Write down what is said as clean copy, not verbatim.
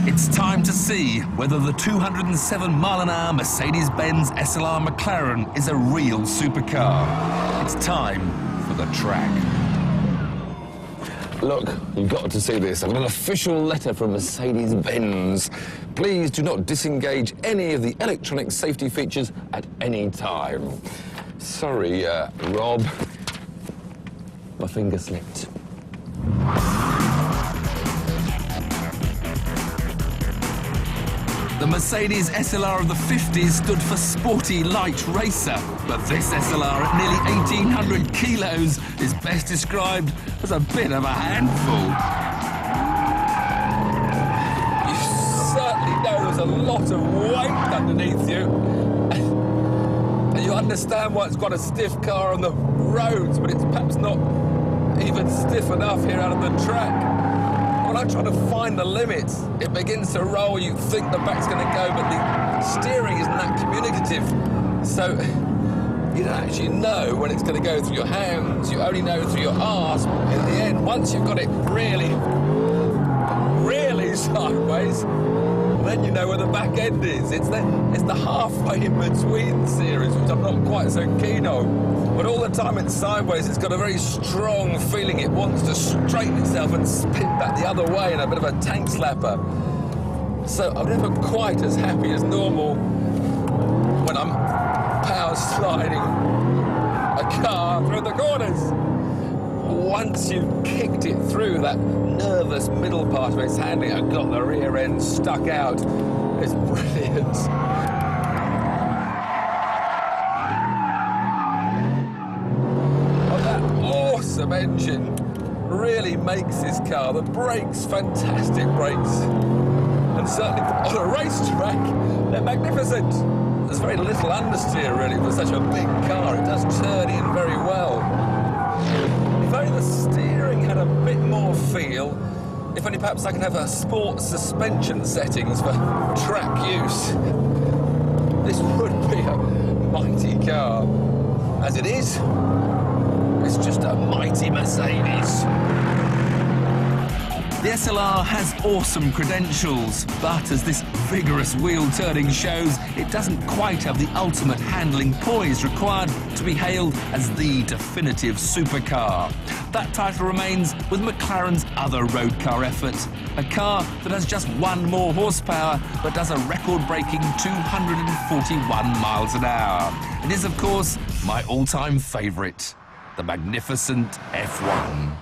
It's time to see whether the 207-mile-an-hour Mercedes-Benz SLR McLaren is a real supercar. It's time for the track. Look, you've got to see this. I've got an official letter from Mercedes-Benz. Please do not disengage any of the electronic safety features at any time. Sorry, Rob. My finger slipped. The Mercedes SLR of the 50s stood for sporty light racer, but this SLR at nearly 1,800 kilos is best described as a bit of a handful. You certainly know there's a lot of weight underneath you. And you understand why it's quite a stiff car on the roads, but it's perhaps not even stiff enough here out on the track. When I try to find the limits, it begins to roll, you think the back's going to go, but the steering isn't that communicative. So you don't actually know when it's going to go through your hands, you only know through your arse. In the end, once you've got it really, really sideways, then you know where the back end is. It's the halfway in between series, which I'm not quite so keen on. But all the time it's sideways, it's got a very strong feeling. It wants to straighten itself and spin back the other way in a bit of a tank slapper. So I'm never quite as happy as normal when I'm power sliding a car through the corners. Once you've kicked it through that nervous middle part of its handling and got the rear end stuck out, it's brilliant. Awesome engine really makes this car. The brakes, fantastic brakes. And certainly on a racetrack, they're magnificent. There's very little understeer really for such a big car. It does turn in very well. If only the steering had a bit more feel, if only perhaps I could have a sports suspension settings for track use, this would be a mighty car. As it is, it's just a mighty Mercedes. The SLR has awesome credentials, but as this vigorous wheel turning shows, it doesn't quite have the ultimate handling poise required to be hailed as the definitive supercar. That title remains with McLaren's other road car effort, a car that has just one more horsepower but does a record-breaking 241 miles an hour. It is, of course, my all-time favourite, the magnificent F1.